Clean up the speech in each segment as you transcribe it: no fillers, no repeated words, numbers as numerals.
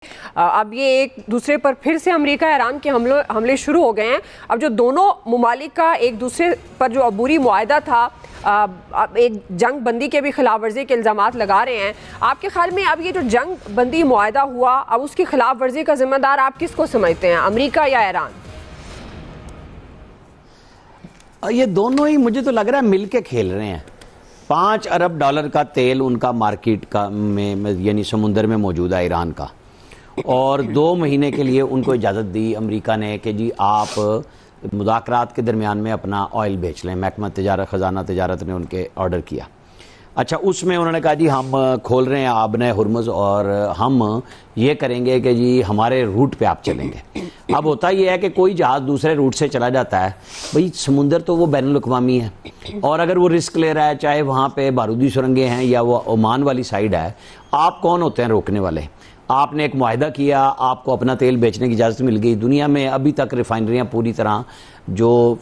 अब ये एक दूसरे पर फिर से अमेरिका ईरान के हमले शुरू हो गए हैं। अब जो दोनों ममालिक का एक दूसरे पर जो अबूरी मुआहदा था, एक जंग बंदी के भी खिलाफ वर्जी के इल्ज़ामात लगा रहे हैं। आपके ख्याल में अब ये जो जंग बंदी मुआहदा हुआ, अब उसकी खिलाफ वर्जी का जिम्मेदार आप किसको समझते हैं, अमेरिका या ईरान? ये दोनों ही मुझे तो लग रहा है मिलके खेल रहे हैं। 5 अरब डॉलर का तेल उनका मार्केट का में यानी समुंदर में मौजूद है ईरान का, और 2 महीने के लिए उनको इजाज़त दी अमेरिका ने कि जी आप मुज़ाकरात के दरमियान में अपना ऑयल बेच लें। महकमा तिजारत ख़जाना तिजारत ने उनके ऑर्डर किया। अच्छा, उसमें उन्होंने कहा जी हम खोल रहे हैं आबने हुर्मुज़ और हम ये करेंगे कि जी हमारे रूट पे आप चलेंगे। अब होता ये है कि कोई जहाज़ दूसरे रूट से चला जाता है, भाई समुंदर तो वो बैनुल अक़वामी है, और अगर वो रिस्क ले रहा है, चाहे वहाँ पे बारूदी सुरंगें हैं या वो ओमान वाली साइड है, आप कौन होते हैं रोकने वाले? आपने एक मुआहदा किया, आपको अपना तेल बेचने की इजाज़त मिल गई। दुनिया में अभी तक रिफाइनरियाँ पूरी तरह जो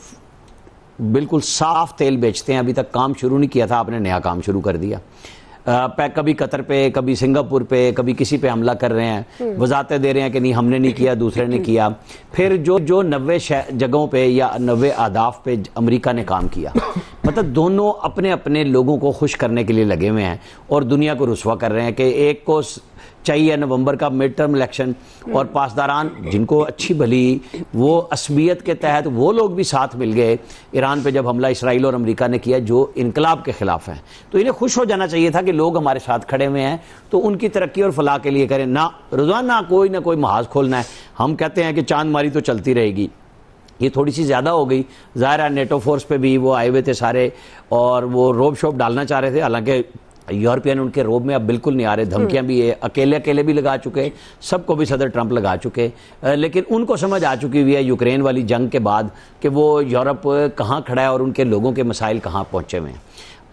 बिल्कुल साफ़ तेल बेचते हैं, अभी तक काम शुरू नहीं किया था, आपने नया काम शुरू कर दिया। कभी कतर पे, कभी सिंगापुर पे, कभी किसी पे हमला कर रहे हैं, वजाहतें दे रहे हैं कि नहीं हमने नहीं किया, दूसरे ने किया। फिर जो 90 जगहों पे या 90 अहदाफ पे अमेरिका ने काम किया। मतलब दोनों अपने अपने लोगों को खुश करने के लिए लगे हुए हैं और दुनिया को रुसवा कर रहे हैं कि एक को चाहिए नवंबर का मिड टर्म इलेक्शन, और पासदारान जिनको अच्छी भली वो असबियत के तहत वो लोग भी साथ मिल गए ईरान पे जब हमला इसराइल और अमेरिका ने किया जो इनकलाब के ख़िलाफ़ है। तो इन्हें खुश हो जाना चाहिए था कि लोग हमारे साथ खड़े हुए हैं, तो उनकी तरक्की और फलाह के लिए करें। ना रोज़ाना कोई ना कोई महाज खोलना है। हम कहते हैं कि चांद मारी तो चलती रहेगी, ये थोड़ी सी ज़्यादा हो गई। ज़ाहिर है नेटो फोर्स पे भी वो आए हुए थे सारे, और वो रोब शोब डालना चाह रहे थे, हालांकि यूरोपियन उनके रोब में अब बिल्कुल नहीं आ रहे। धमकियां भी ये अकेले भी लगा चुके, सबको भी सदर ट्रंप लगा चुके, लेकिन उनको समझ आ चुकी हुई है यूक्रेन वाली जंग के बाद कि वो यूरोप कहाँ खड़ा है और उनके लोगों के मसाइल कहाँ पहुँचे हुए हैं।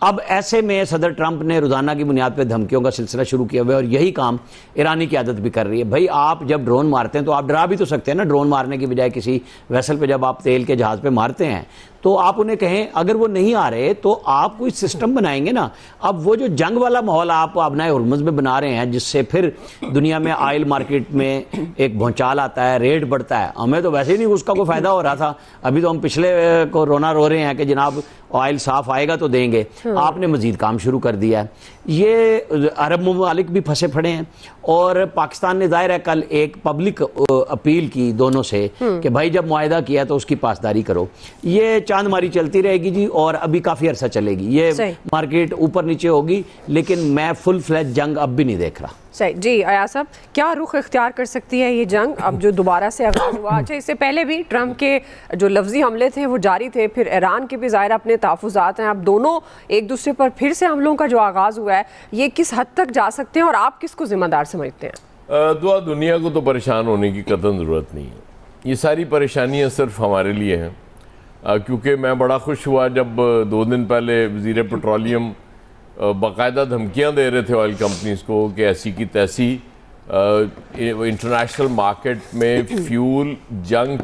अब ऐसे में सदर ट्रंप ने रोज़ाना की बुनियाद पर धमकियों का सिलसिला शुरू किया हुआ है, और यही काम ईरानी क़यादत भी कर रही है। भाई आप जब ड्रोन मारते हैं तो आप डरा भी तो सकते हैं ना, ड्रोन मारने की बजाय किसी वेसल पे जब आप तेल के जहाज़ पे मारते हैं तो आप उन्हें कहें अगर वो नहीं आ रहे तो आप कोई सिस्टम बनाएंगे ना। अब वो जो जंग वाला माहौल आप आबनाए हुर्मुज़ में बना रहे हैं, जिससे फिर दुनिया में ऑयल मार्केट में एक भौचाल आता है, रेट बढ़ता है। हमें तो वैसे ही नहीं उसका कोई फ़ायदा हो रहा था, अभी तो हम पिछले को रोना रो रहे हैं कि जनाब ऑयल साफ़ आएगा तो देंगे। आपने मज़ीद काम शुरू कर दिया है। ये अरब ममालिक भी फंसे पड़े हैं, और पाकिस्तान ने ज़ाहिर है कल एक पब्लिक अपील की दोनों से कि भाई जब मुआहदा किया तो उसकी पासदारी करो। ये चांद मारी चलती रहेगी जी, और अभी काफ़ी अरसा चलेगी। ये मार्केट ऊपर नीचे होगी, लेकिन मैं फुल फ्लैज जंग अब भी नहीं देख रहा। सही जी। अयाज साहब, क्या रुख इख्तियार कर सकती है ये जंग अब जो दोबारा से आगाज़ हुआ? अच्छा, इससे पहले भी ट्रंप के जो लफ्जी हमले थे वो जारी थे, फिर ईरान के भी ज़ाहिर अपने तहफ़्फ़ुज़ात हैं। अब दोनों एक दूसरे पर फिर से हमलों का जो आगाज़ हुआ है, ये किस हद तक जा सकते हैं और आप किसको ज़िम्मेदार समझते हैं? दुनिया को तो परेशान होने की कतई ज़रूरत नहीं है। ये सारी परेशानियाँ सिर्फ हमारे लिए हैं, क्योंकि मैं बड़ा खुश हुआ जब 2 दिन पहले वज़ीर पेट्रोलियम बाकायदा धमकियां दे रहे थे ऑयल कंपनीज़ को कि ऐसी की तैसी इंटरनेशनल मार्केट में फ्यूल जंग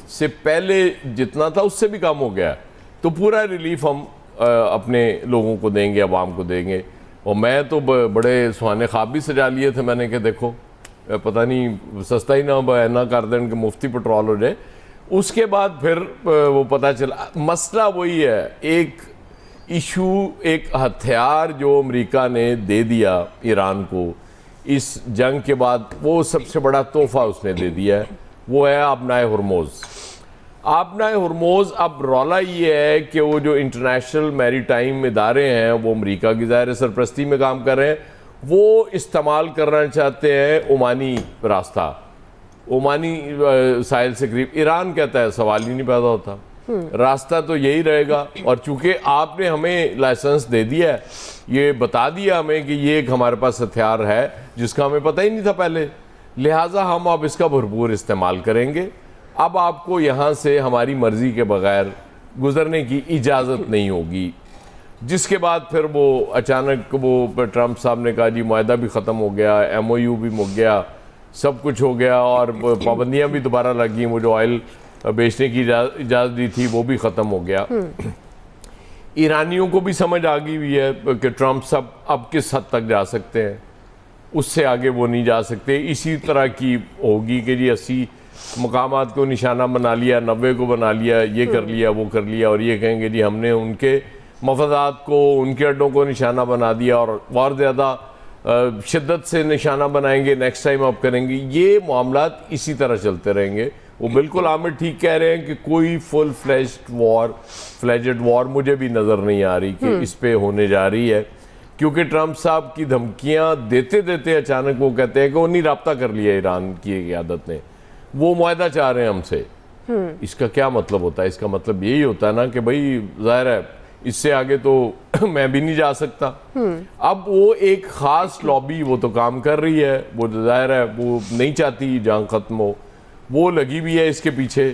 से पहले जितना था उससे भी कम हो गया, तो पूरा रिलीफ हम अपने लोगों को देंगे, अवाम को देंगे। और मैं तो बड़े सुहाने ख्वाब भी सजा लिए थे मैंने कि देखो पता नहीं सस्ता ही ना कर दें कि मुफ्ती पेट्रोल हो जाए। उसके बाद फिर वो पता चला मसला वही है, एक इशू, एक हथियार जो अमेरिका ने दे दिया ईरान को इस जंग के बाद, वो सबसे बड़ा तोहफा उसने दे दिया है, वो है आबनाए हुर्मुज़। आबनाए हुर्मुज़ अब रौला ये है कि वो जो इंटरनेशनल मैरीटाइम इदारे हैं वो अमेरिका की ज़ाहिर सरपरस्ती में काम कर रहे हैं, वो इस्तेमाल करना चाहते हैं ओमानी रास्ता, ओमानी साहिल से करीब। ईरान कहता है सवाल ही नहीं पैदा होता, रास्ता तो यही रहेगा। और चूंकि आपने हमें लाइसेंस दे दिया है, ये बता दिया हमें कि ये एक हमारे पास हथियार है जिसका हमें पता ही नहीं था पहले, लिहाजा हम अब इसका भरपूर इस्तेमाल करेंगे। अब आपको यहाँ से हमारी मर्ज़ी के बगैर गुजरने की इजाज़त नहीं होगी। जिसके बाद फिर वो अचानक वो ट्रंप साहब ने कहा जी मुआहदा भी ख़त्म हो गया, MOU भी मुक गया, सब कुछ हो गया, और पाबंदियाँ भी दोबारा लगी, वो जो ऑयल बेचने की इजाज़त दी थी वो भी ख़त्म हो गया। ईरानियों को भी समझ आ गई हुई है कि ट्रंप साहब अब किस हद तक जा सकते हैं। उससे आगे वो नहीं जा सकते। इसी तरह की होगी कि जी 80 मकामात को निशाना बना लिया, 90 को बना लिया, ये कर लिया, वो कर लिया, और ये कहेंगे जी हमने उनके मफादात को, उनके अड्डों को निशाना बना दिया और ज़्यादा शिद्दत से निशाना बनाएंगे, नेक्स्ट टाइम आप करेंगे। ये मामलात इसी तरह चलते रहेंगे। वो बिल्कुल आमिर ठीक कह रहे हैं कि कोई फुल फ्लेजेड वॉर मुझे भी नज़र नहीं आ रही कि इस पे होने जा रही है, क्योंकि ट्रंप साहब की धमकियां देते देते अचानक वो कहते हैं कि उन्हीं राब्ता कर लिया ईरान की क़यादत ने, वो मुआहदा चाह रहे हैं हमसे। इसका क्या मतलब होता है? इसका मतलब यही होता है ना कि भाई जाहिर है इससे आगे तो मैं भी नहीं जा सकता। अब वो एक ख़ास लॉबी वो तो काम कर रही है, वो जाहिर है वो नहीं चाहती जंग ख़त्म हो, वो लगी भी है इसके पीछे।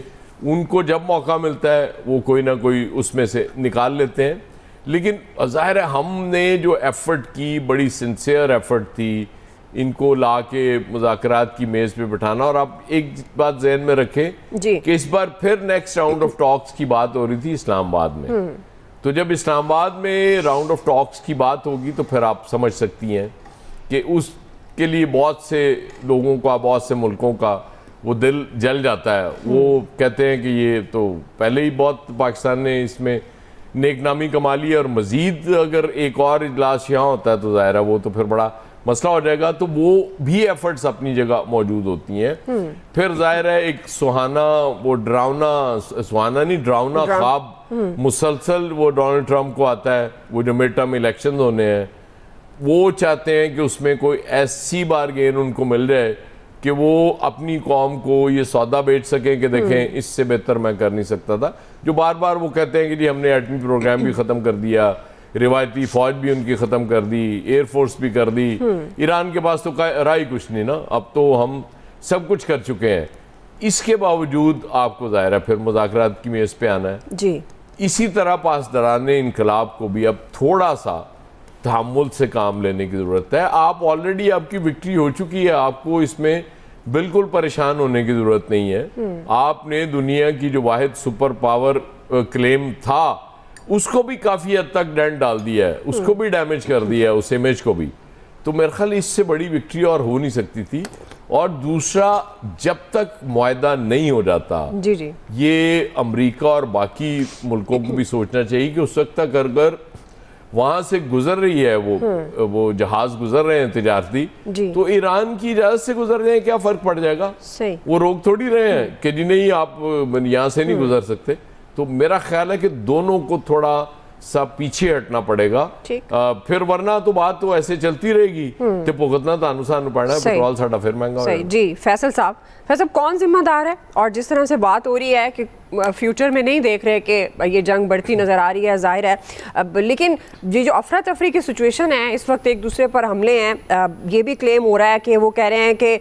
उनको जब मौका मिलता है वो कोई ना कोई उसमें से निकाल लेते हैं। लेकिन ज़ाहिर है हमने जो एफ़र्ट की, बड़ी सिंसियर एफ़र्ट थी इनको ला के मुज़ाकरात की मेज़ पे बिठाना। और आप एक बात जहन में रखें कि इस बार फिर नेक्स्ट राउंड ऑफ टॉक्स की बात हो रही थी इस्लामाबाद में। तो जब इस्लामाबाद में राउंड ऑफ टॉक्स की बात होगी तो फिर आप समझ सकती हैं कि उसके लिए बहुत से लोगों का, बहुत से मुल्कों का वो दिल जल जाता है। वो कहते हैं कि ये तो पहले ही बहुत पाकिस्तान ने इसमें नेकनामी कमा ली है, और मज़ीद अगर एक और इजलास यहाँ होता है तो ज़ाहिर है वो तो फिर बड़ा मसला हो जाएगा। तो वो भी एफर्ट्स अपनी जगह मौजूद होती हैं। फिर ज़ाहिर है एक सुहाना, वो सुहाना नहीं डरावना ख्वाब मुसलसल वो डोनाल्ड ट्रंप को आता है, वो जो मिड टर्म इलेक्शन होने हैं, वो चाहते हैं कि उसमें कोई ऐसी बारगेन उनको मिल जाए कि वो अपनी कौम को ये सौदा बेच सकें कि देखें इससे बेहतर मैं कर नहीं सकता था। जो बार बार वो कहते हैं कि जी हमने एटमी प्रोग्राम भी ख़त्म कर दिया, रिवायती फ़ौज भी उनकी ख़त्म कर दी, एयरफोर्स भी कर दी, ईरान के पास तो रहा ही कुछ नहीं ना, अब तो हम सब कुछ कर चुके हैं। इसके बावजूद आपको ज़ाहिर है फिर मुज़ाकरात की मेज़ पे आना है जी। इसी तरह पासदारान इनकलाब को भी अब थोड़ा सा तहम्मुल से काम लेने की ज़रूरत है। आप ऑलरेडी आपकी विक्ट्री हो चुकी है, आपको इसमें बिल्कुल परेशान होने की ज़रूरत नहीं है। आपने दुनिया की जो वाहिद सुपर पावर क्लेम था उसको भी काफ़ी हद तक डेंट डाल दिया है, उसको भी डैमेज कर दिया है, उस इमेज को भी। तो मेरे ख्याल इससे बड़ी विक्ट्री और हो नहीं सकती थी। और दूसरा, जब तक मुआहदा नहीं हो जाता जी ये अमेरिका और बाकी मुल्कों को भी सोचना चाहिए कि उस वक्त तक अगर वहाँ से गुजर रही है वो जहाज गुजर रहे हैं तिजारती, तो ईरान की इजाज़त से गुजर जाए क्या फ़र्क पड़ जाएगा? सही। वो रोक थोड़ी रहे हैं कि जी नहीं आप यहाँ से नहीं गुजर सकते। तो मेरा ख्याल है कि दोनों को थोड़ा सा पीछे हटना पड़ेगा, फिर वरना तो बात तो ऐसे चलती रहेगी तो भुगतना तानू सानू पड़ना है, पेट्रोल साडा फिर महंगा हो जाएगा। जी फैसल साहब कौन जिम्मेदार है? और जिस तरह से बात हो रही है कि फ्यूचर में नहीं देख रहे कि ये जंग बढ़ती नज़र आ रही है, जाहिर है अब, लेकिन ये जो अफरा तफरी की सिचुएशन है इस वक्त, एक दूसरे पर हमले हैं, ये भी क्लेम हो रहा है कि वो कह रहे हैं कि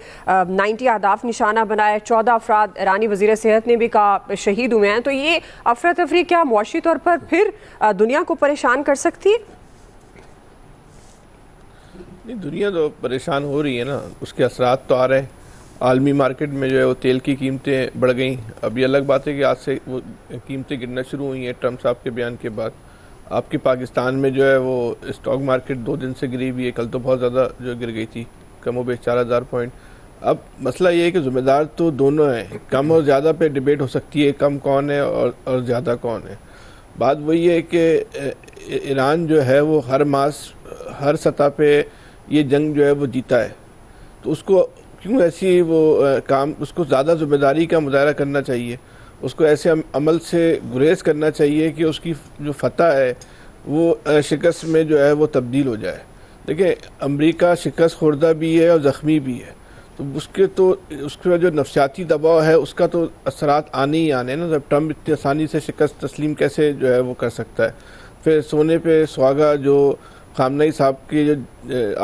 90 अहदाफ निशाना बनाए, 14 अफराद ईरानी वज़ीर सेहत ने भी कहा शहीद हुए हैं। तो ये अफरा तफरी क्या मुआशी तौर पर फिर दुनिया को परेशान कर सकती है? नहीं, दुनिया तो परेशान हो रही है ना, उसके असरात तो आ रहे हैं। आलमी मार्केट में जो है वो तेल की कीमतें बढ़ गई। अब ये अलग बात है कि आज से वो कीमतें गिरना शुरू हुई हैं ट्रंप साहब के बयान के बाद। आपके पाकिस्तान में जो है वो स्टॉक मार्केट 2 दिन से गिरी हुई है, कल तो बहुत ज़्यादा जो गिर गई थी, कम बेश 4000 पॉइंट। अब मसला ये है कि ज़िम्मेदार तो दोनों हैं, कम और ज़्यादा पे डिबेट हो सकती है, कम कौन है और ज़्यादा कौन है। बात वही है कि ईरान जो है वो हर सतह पे ये जंग जो है वो जीता है, तो उसको क्यों ऐसी वो काम, उसको ज़्यादा ज़िम्मेदारी का मुजाहरा करना चाहिए, उसको ऐसे अमल से गुरेज करना चाहिए कि उसकी जो फतह है वो शिकस्त में जो है वो तब्दील हो जाए। देखिए अमेरिका शिकस्त खुर्दा भी है और ज़ख्मी भी है, तो उसके जो नफसियाती दबाव है उसका तो असरात आने ही आने ना। जब ट्रंप इतनी आसानी से शिकस्त तस्लीम कैसे जो है वो कर सकता है। फिर सोने पे सुहागा जो खामनेई साहब की जो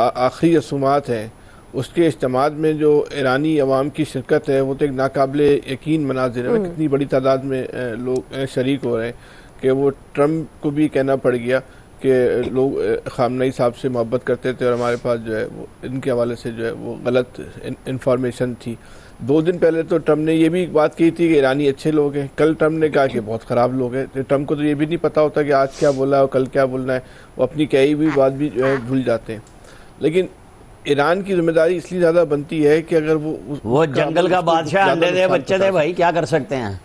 आखिरी रसूमात हैं उसके इज्तिमात में जो ईरानी अवाम की शिरकत है वो तो एक नाकाबिले यकीन मनाजिर है। कितनी बड़ी तादाद में लोग शरीक हो रहे हैं कि वो ट्रंप को भी कहना पड़ गया कि लोग खामनेई साहब से मोहब्बत करते थे और हमारे पास जो है वो इनके हवाले से जो है वो गलत इंफॉर्मेशन थी। 2 दिन पहले तो ट्रंप ने ये भी बात की थी कि ईरानी अच्छे लोग हैं, कल ट्रंप ने कहा कि बहुत ख़राब लोग हैं। तो ट्रंप को तो ये भी नहीं पता होता कि आज क्या बोला है और कल क्या बोलना है, वो अपनी कही हुई बात भी जो है भूल जाते हैं। लेकिन ईरान की जिम्मेदारी इसलिए ज़्यादा बनती है कि अगर वो जंगल का बादशाह, अंडे दे बच्चे दे भाई, क्या कर सकते हैं।